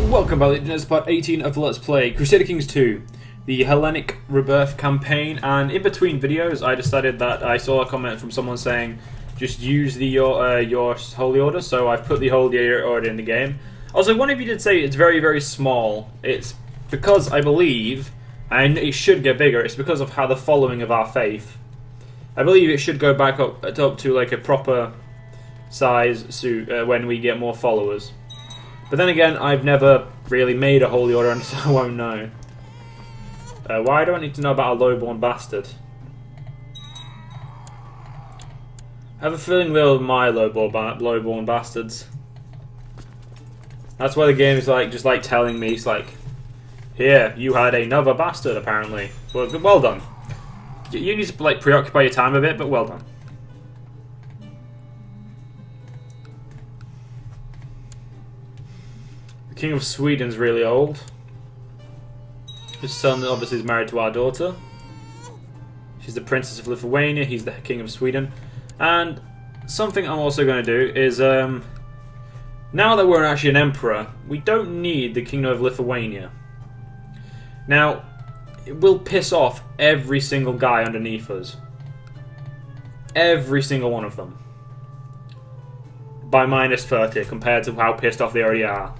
Welcome back, Legionnaires, part 18 of Let's Play Crusader Kings 2, the Hellenic Rebirth campaign, and in between videos I decided that I saw a comment from someone saying just use your Holy Order, so I've put the Holy Order in the game. Also, one of you did say it's very, very small. It's because I believe, and it should get bigger, it's because of how the following of our faith. I believe it should go back up to like a proper size when we get more followers. But then again, I've never really made a Holy Order, and so I won't know. Why do I need to know about a lowborn bastard? I have a feeling they're my lowborn bastards. That's why the game is like just like telling me, it's like, here, you had another bastard apparently. Well done. You need to like preoccupy your time a bit, but well done. King of Sweden's really old. His son obviously is married to our daughter. She's the Princess of Lithuania, he's the King of Sweden. And something I'm also going to do is, now that we're actually an emperor, we don't need the Kingdom of Lithuania. Now, it will piss off every single guy underneath us. Every single one of them. By minus 30 compared to how pissed off they already are.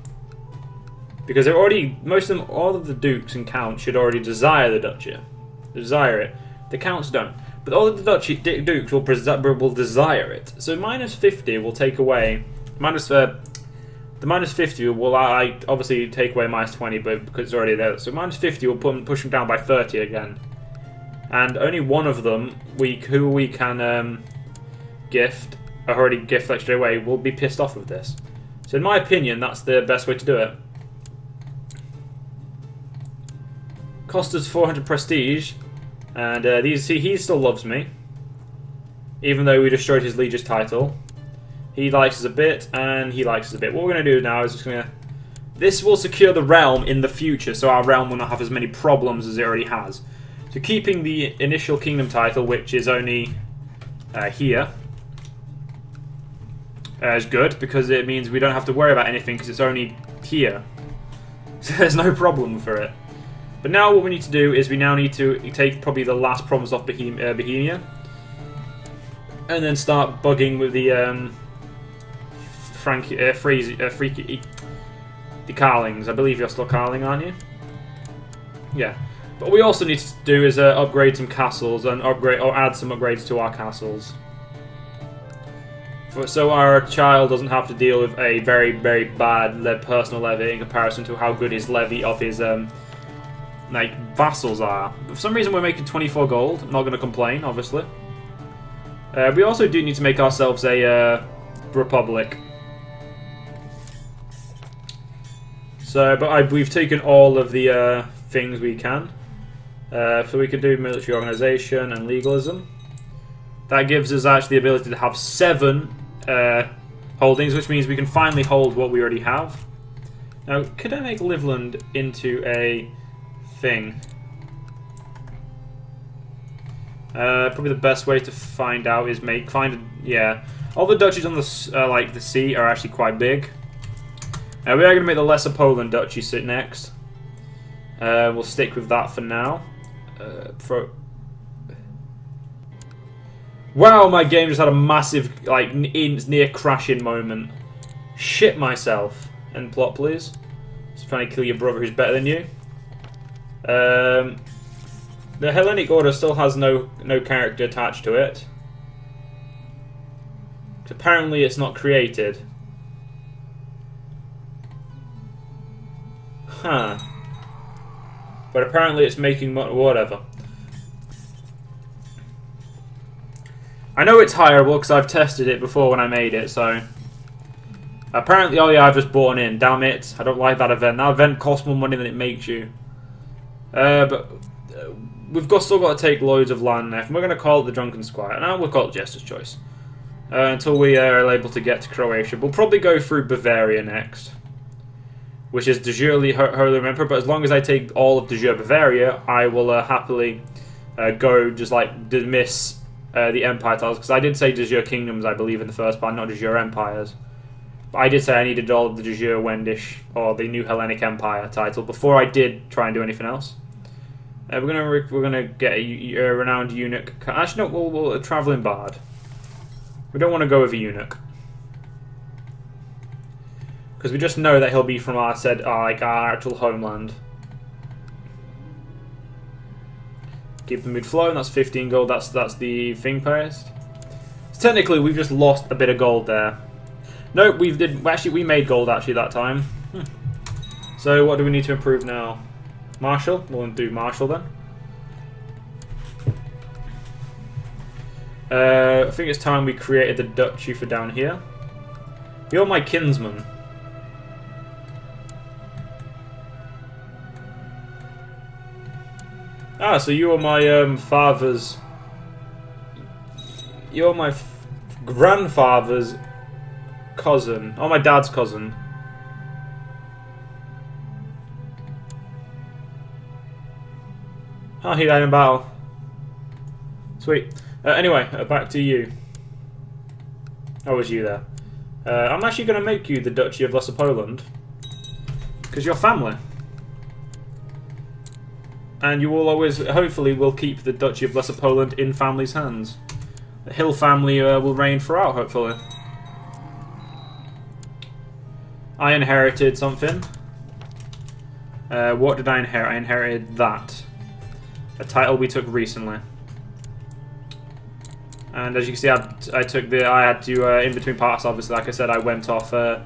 Because they're already, most of them, all of the dukes and counts should already desire the duchy. Desire it. The counts don't. But all of the dukes will desire it. So minus 50 will take away, the minus 50 will obviously take away minus 20, but because it's already there. So minus 50 will push them down by 30 again. And only one of them, who we can gift, or already gift like straight away, will be pissed off with this. So in my opinion, that's the best way to do it. Cost us 400 prestige, and he still loves me, even though we destroyed his Legion's title. He likes us a bit, and he likes us a bit. What we're going to do now is just going to... This will secure the realm in the future, so our realm will not have as many problems as it already has. So keeping the initial kingdom title, which is only here, is good, because it means we don't have to worry about anything, because it's only here. So there's no problem for it. But now what we need to do is we now need to take probably the last province off Bohemia, and then start bugging with the the Carlings. I believe you're still Carling, aren't you? Yeah. But what we also need to do is upgrade some castles and add some upgrades to our castles, so our child doesn't have to deal with a very, very bad personal levy in comparison to how good his levy of his like vassals are. For some reason we're making 24 gold. I'm not going to complain, obviously. We also do need to make ourselves a republic. So, but we've taken all of the things we can. So we can do military organization and legalism. That gives us actually the ability to have 7 holdings, which means we can finally hold what we already have. Now, could I make Livland into a thing? Probably the best way to find out is yeah. All the duchies on the like the sea are actually quite big. We are going to make the Lesser Poland duchy sit next. We'll stick with that for now. Wow, my game just had a massive like near crashing moment. Shit myself. End plot, please. Just trying to kill your brother who's better than you. The Hellenic Order still has no character attached to it. Apparently it's not created. Huh. But apparently it's making whatever. I know it's hireable because I've tested it before when I made it, so... Apparently, oh yeah, I've just bought in. Damn it. I don't like that event. That event costs more money than it makes you. But we've still got to take loads of land left. And we're going to call it the Drunken Squire. Now we'll call it Jester's Choice. Until we are able to get to Croatia. We'll probably go through Bavaria next, which is de jure Holy Emperor. But as long as I take all of de jure Bavaria, I will happily go just like dismiss the empire titles, because I did say de jure kingdoms, I believe, in the first part, not de jure empires. But I did say I needed all of the de jure Wendish or the New Hellenic Empire title before I did try and do anything else. We're gonna get a renowned eunuch. Actually, no, we'll a traveling bard. We don't want to go with a eunuch because we just know that he'll be from our actual homeland. Keep the mood flowing. That's 15 gold. That's the thing post. So technically, we've just lost a bit of gold there. No, we made gold actually that time. So what do we need to improve now? Marshal? We'll do Marshal then. I think it's time we created the duchy for down here. You're my kinsman. Ah, so you are my father's... You're my grandfather's cousin. Oh, my dad's cousin. Oh, he died in battle. Sweet. Anyway, back to you. Oh, was you there? I'm actually going to make you the Duchy of Lesser Poland. Because you're family. And you will always, hopefully, will keep the Duchy of Lesser Poland in family's hands. The Hill family will reign throughout, hopefully. I inherited something. What did I inherit? I inherited that. A title we took recently. And as you can see, I had to, in between parts, obviously, like I said, I went off to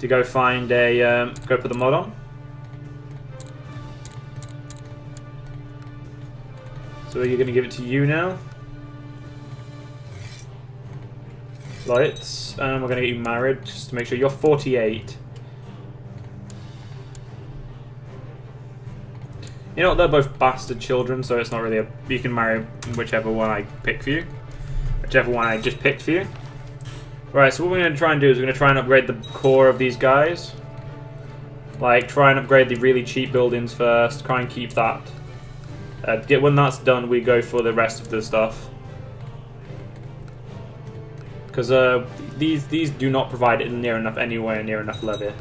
go find a, go put the mod on. So you're going to give it to you now. Lights. We're going to get you married, just to make sure you're 48. You know what, they're both bastard children, so it's not really you can marry whichever one I pick for you. Whichever one I just picked for you. Right, so what we're going to try and do is we're going to try and upgrade the core of these guys. Like, try and upgrade the really cheap buildings first, try and keep that. When that's done, we go for the rest of the stuff. Because these do not provide it anywhere near enough levy.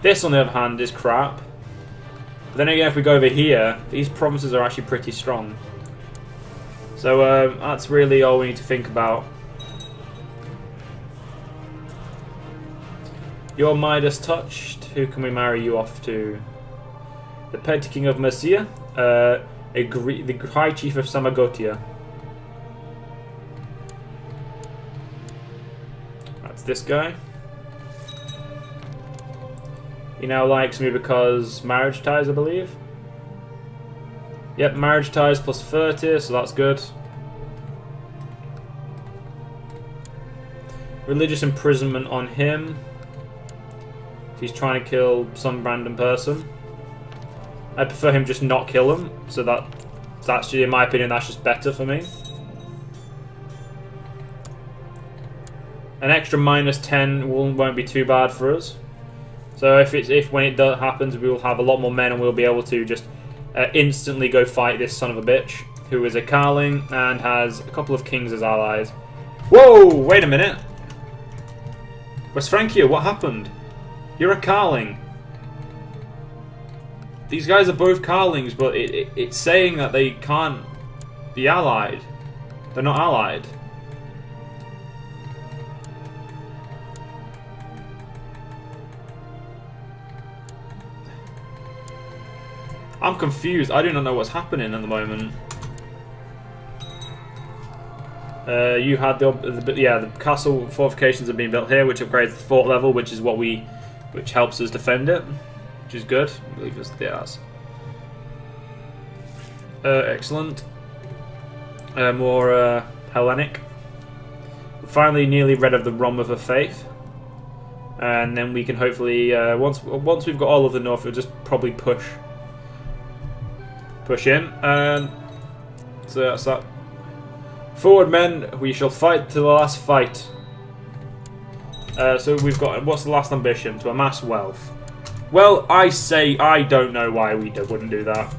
This, on the other hand, is crap. But then again, if we go over here, these provinces are actually pretty strong. So that's really all we need to think about. Your Midas touched. Who can we marry you off to? The Petty King of Mercia, the High Chief of Samagotia. That's this guy. He now likes me because marriage ties, I believe. Yep, marriage ties plus 30, so that's good. Religious imprisonment on him. He's trying to kill some random person. I prefer him just not kill him, so that's actually, in my opinion, that's just better for me. An extra minus 10 won't be too bad for us. So when it happens, we will have a lot more men and we'll be able to just instantly go fight this son of a bitch, who is a Carling and has a couple of kings as allies. Whoa! Wait a minute! Where's Francia? What happened? You're a Carling. These guys are both Carlings, but it's saying that they can't be allied. They're not allied. I'm confused. I do not know what's happening at the moment. You had the castle fortifications have been built here, which upgrades the fort level, which is which helps us defend it, which is good. I believe it's the ass. Excellent. More Hellenic. We're finally nearly rid of the Rom of the Faith, and then we can hopefully once we've got all of the north, we'll just probably push in. So that's that. Forward, men, we shall fight to the last fight. So we've got, what's the last ambition? To amass wealth. Well, I say I don't know why we wouldn't do that.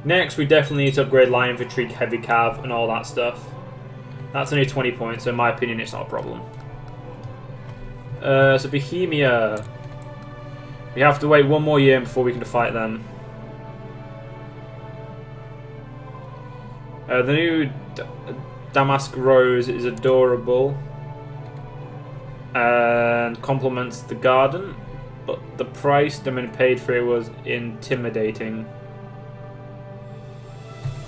Next, we definitely need to upgrade light infantry, heavy cav, and all that stuff. That's only 20 points, so in my opinion, it's not a problem. So Bohemia. We have to wait one more year before we can fight them. The new Damask Rose is adorable and complements the garden, but the price Domin paid for it was intimidating.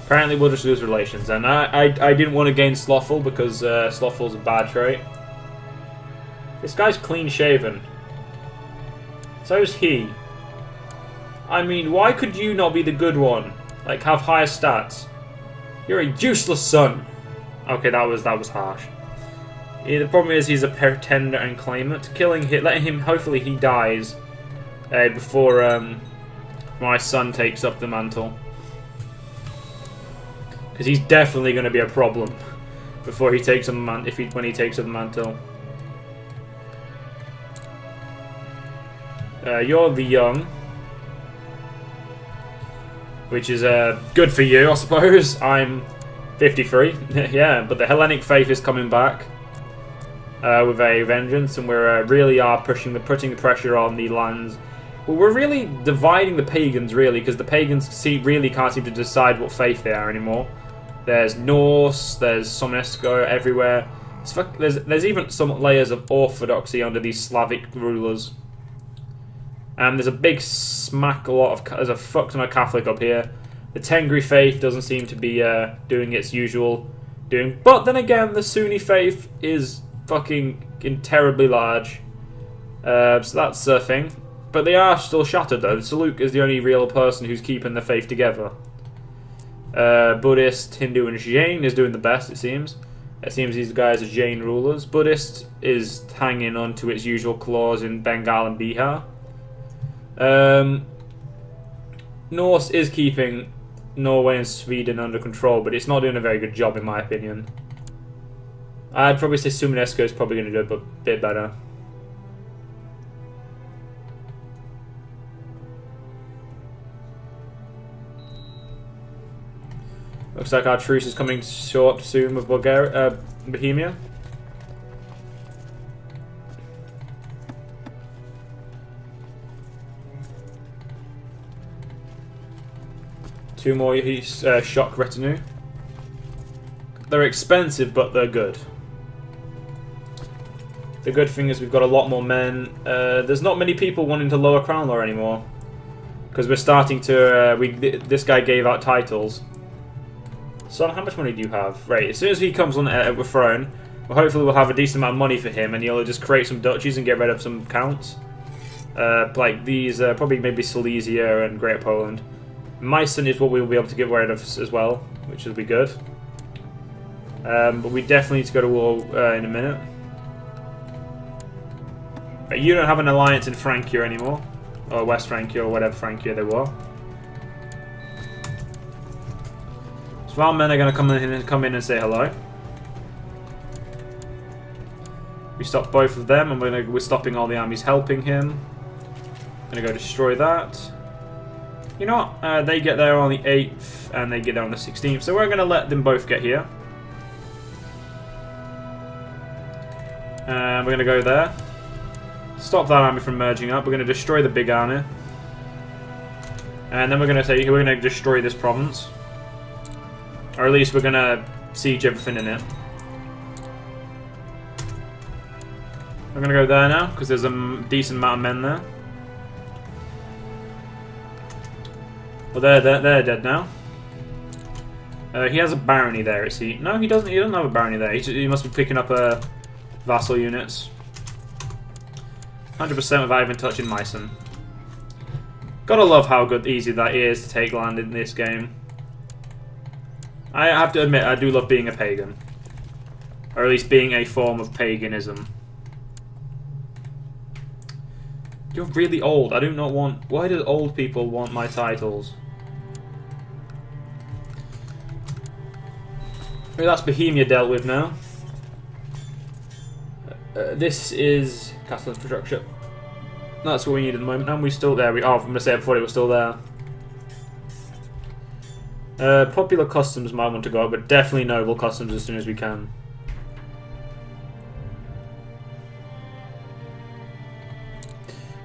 Apparently we'll just lose relations, and I didn't want to gain Slothful because Slothful's a bad trait. This guy's clean shaven. So is he. I mean, why could you not be the good one? Like, have higher stats? You're a useless son. Okay, that was harsh. Yeah, the problem is he's a pretender and claimant. Killing him, letting him. Hopefully he dies before my son takes up the mantle. Because he's definitely going to be a problem before he takes up when he takes up the mantle. You're the young, which is good for you, I suppose. I'm 53, yeah, but the Hellenic faith is coming back with a vengeance, and we're really are putting the pressure on the lands. Well, we're really dividing the pagans, really, because the pagans really can't seem to decide what faith they are anymore. There's Norse, there's Somnesco everywhere. There's even some layers of orthodoxy under these Slavic rulers. And there's a big there's a fuck ton of Catholic up here. The Tengri faith doesn't seem to be doing its usual doing. But then again, the Sunni faith is fucking terribly large. So that's a thing. But they are still shattered though. Saluk is the only real person who's keeping the faith together. Buddhist, Hindu, and Jain is doing the best, it seems. It seems these guys are Jain rulers. Buddhist is hanging on to its usual claws in Bengal and Bihar. Norse is keeping Norway and Sweden under control, but it's not doing a very good job in my opinion. I'd probably say Sumenesco is probably going to do a bit better. Looks like our truce is coming short soon with Bohemia. Two more shock retinue. They're expensive, but they're good. The good thing is we've got a lot more men. There's not many people wanting to lower Crown Law anymore, because we're starting to. This guy gave out titles. Son, how much money do you have? Right, as soon as he comes on a throne, hopefully we'll have a decent amount of money for him, and he'll just create some duchies and get rid of some counts. Like these, probably maybe Silesia and Great Poland. Meissen is what we'll be able to get rid of as well, which will be good. But we definitely need to go to war in a minute. But you don't have an alliance in Francia anymore, or West Francia, or whatever Francia they were. So our men are going to come in and say hello. We stop both of them, and we're stopping all the armies helping him. Going to go destroy that. You know what? They get there on the 8th, and they get there on the 16th, so we're going to let them both get here. And we're going to go there. Stop that army from merging up. We're going to destroy the big army. And then we're going to destroy this province. Or at least we're going to siege everything in it. We're going to go there now, because there's a decent amount of men there. Well, they're dead now. He has a barony there, is he? No, he doesn't. He doesn't have a barony there. He must be picking up vassal units. 100% without even touching Meissen. Gotta love how easy that is to take land in this game. I have to admit, I do love being a pagan. Or at least being a form of paganism. You're really old. I do not want... Why do old people want my titles? Well, that's Bohemia dealt with now. This is castle infrastructure. That's what we need at the moment. And we still there. I'm going to say I thought it was still there. Popular customs might want to go up, but definitely noble customs as soon as we can.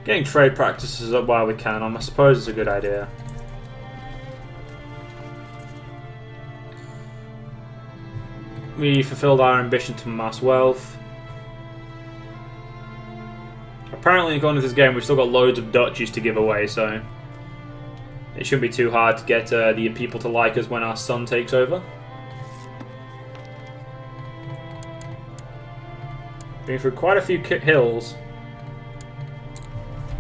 Getting trade practices up while we can, I suppose it's a good idea. We fulfilled our ambition to amass wealth. Apparently, according to this game, we've still got loads of duchies to give away, so it shouldn't be too hard to get the people to like us when our son takes over. Been through quite a few hills.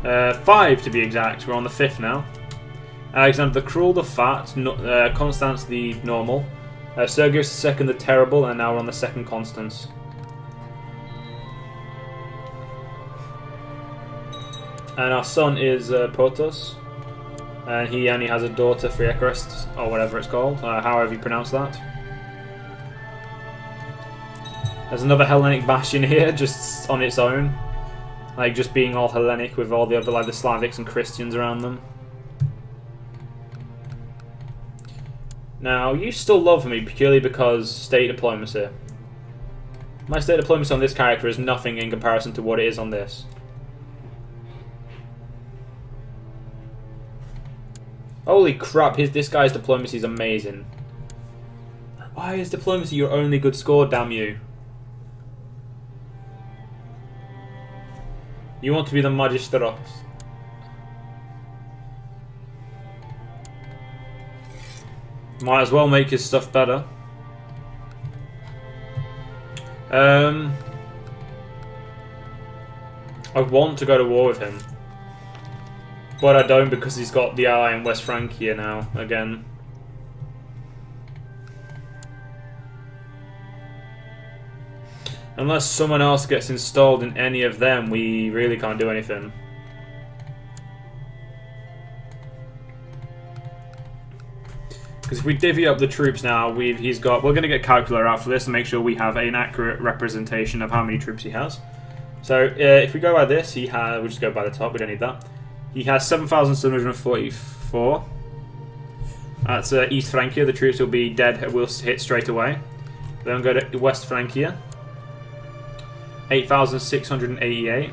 5 to be exact. We're on the 5th now. Alexander the Cruel, the Fat, Constance the Normal, Sergius II the Terrible, and now we're on the 2nd Constance. And our son is Potos, and he only has a daughter, Friekrest, or whatever it's called, however you pronounce that. There's another Hellenic bastion here, just on its own. Like, just being all Hellenic with all the other, like, the Slavics and Christians around them. Now, you still love me purely because state diplomacy. My state diplomacy on this character is nothing in comparison to what it is on this. Holy crap, this guy's diplomacy is amazing. Why is diplomacy your only good score, damn you? You want to be the Magistros. Might as well make his stuff better. I want to go to war with him. But I don't because he's got the ally in West Francia now, again. Unless someone else gets installed in any of them, we really can't do anything. Because if we divvy up the troops now, we're going to get a calculator out for this to make sure we have an accurate representation of how many troops he has. So if we go by this, we'll just go by the top, we don't need that. He has 7,744. That's East Francia, the troops will be dead, will hit straight away. Then go to West Francia. 8,688.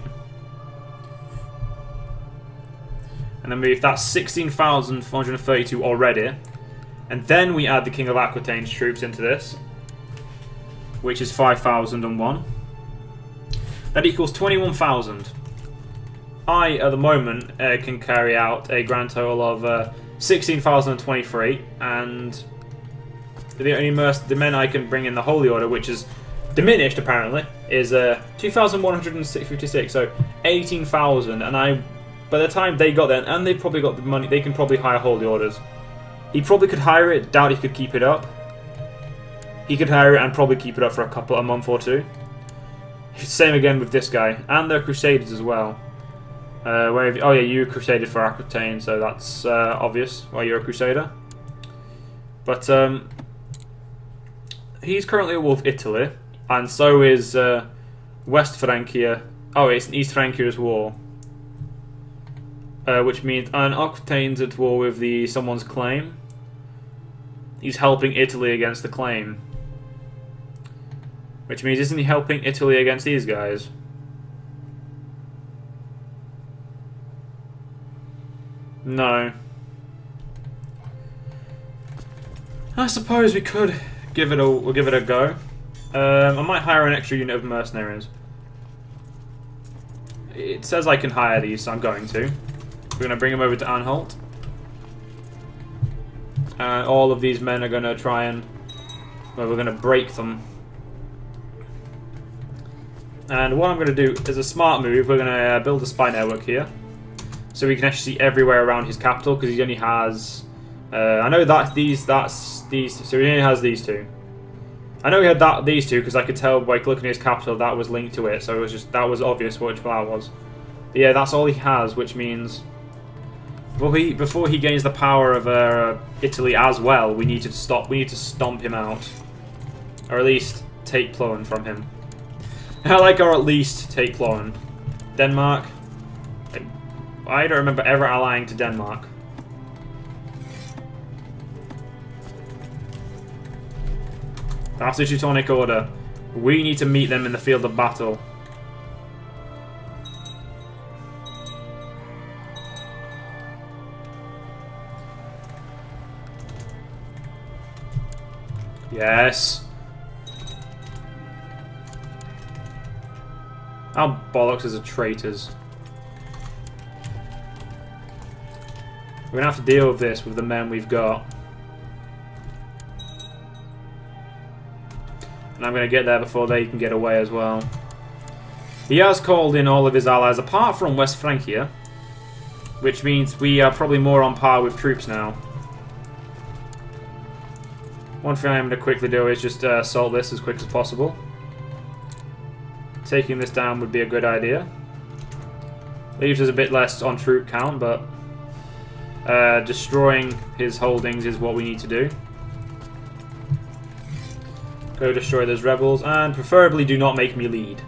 And then that's 16,432 already. And then we add the King of Aquitaine's troops into this, which is 5,001. That equals 21,000. I, at the moment, can carry out a grand total of 16,023, and the men I can bring in the Holy Order, which is diminished apparently, is 2,156, so 18,000. And by the time they got there, and they've probably got the money, they can probably hire Holy Orders. He probably could hire it. Doubt he could keep it up. He could hire it and probably keep it up for a month or two. Same again with this guy, and the Crusaders as well. Oh yeah, you Crusaded for Aquitaine, so that's obvious why you're a Crusader. But he's currently at war with Italy, and so is West Francia. Oh, it's East Francia's war, which means Aquitaine's at war with someone's claim. He's helping Italy against the claim, which means isn't he helping Italy against these guys? No. I suppose we could we'll give it a go. I might hire an extra unit of mercenaries. It says I can hire these, so I'm going to. We're going to bring them over to Anhalt. All of these men are going to try and... well, we're going to break them. And what I'm going to do is a smart move. We're going to build a spy network here, so we can actually see everywhere around his capital, because he only has... I know that these, so he only has these two. I know he had these two because I could tell by looking at his capital that was linked to it, so that was obvious which that was. But yeah, that's all he has, which means before he gains the power of Italy as well, we need to stomp him out, or at least take Ploen from him. Or at least take Ploen. Denmark. I don't remember ever allying to Denmark. That's the Teutonic Order. We need to meet them in the field of battle. Yes. Our bollocks as a traitors. We're gonna have to deal with this with the men we've got. And I'm gonna get there before they can get away as well. He has called in all of his allies apart from West Francia, which means we are probably more on par with troops now. One thing I'm going to quickly do is just assault this as quick as possible. Taking this down would be a good idea. Leaves us a bit less on troop count, but destroying his holdings is what we need to do. Go destroy those rebels, and preferably do not make me lead.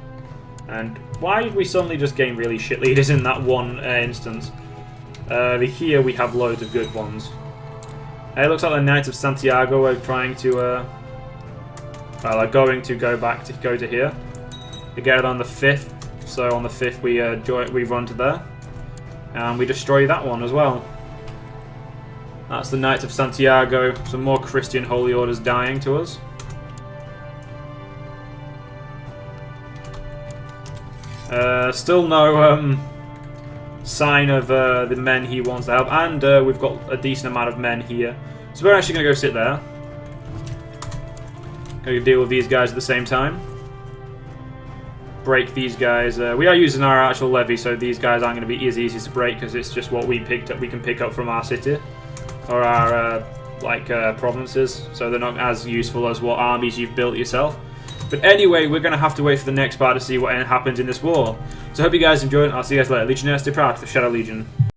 And why did we suddenly just gain really shit leaders in that one instance? Here we have loads of good ones. It looks like the Knights of Santiago are trying to, well, are going to go to here. We get it on the 5th, so on the 5th we run to there, and we destroy that one as well. That's the Knights of Santiago. Some more Christian holy orders dying to us. Still no sign of the men he wants to help, and we've got a decent amount of men here. So we're actually going to go sit there. Going to deal with these guys at the same time. Break these guys. We are using our actual levy, so these guys aren't going to be as easy to break because it's just what we picked up. We can pick up from our city or our provinces, so they're not as useful as what armies you've built yourself. But anyway, we're going to have to wait for the next part to see what happens in this war. So I hope you guys enjoyed. I'll see you guys later. Legionnaires, stay proud for Shadow Legion.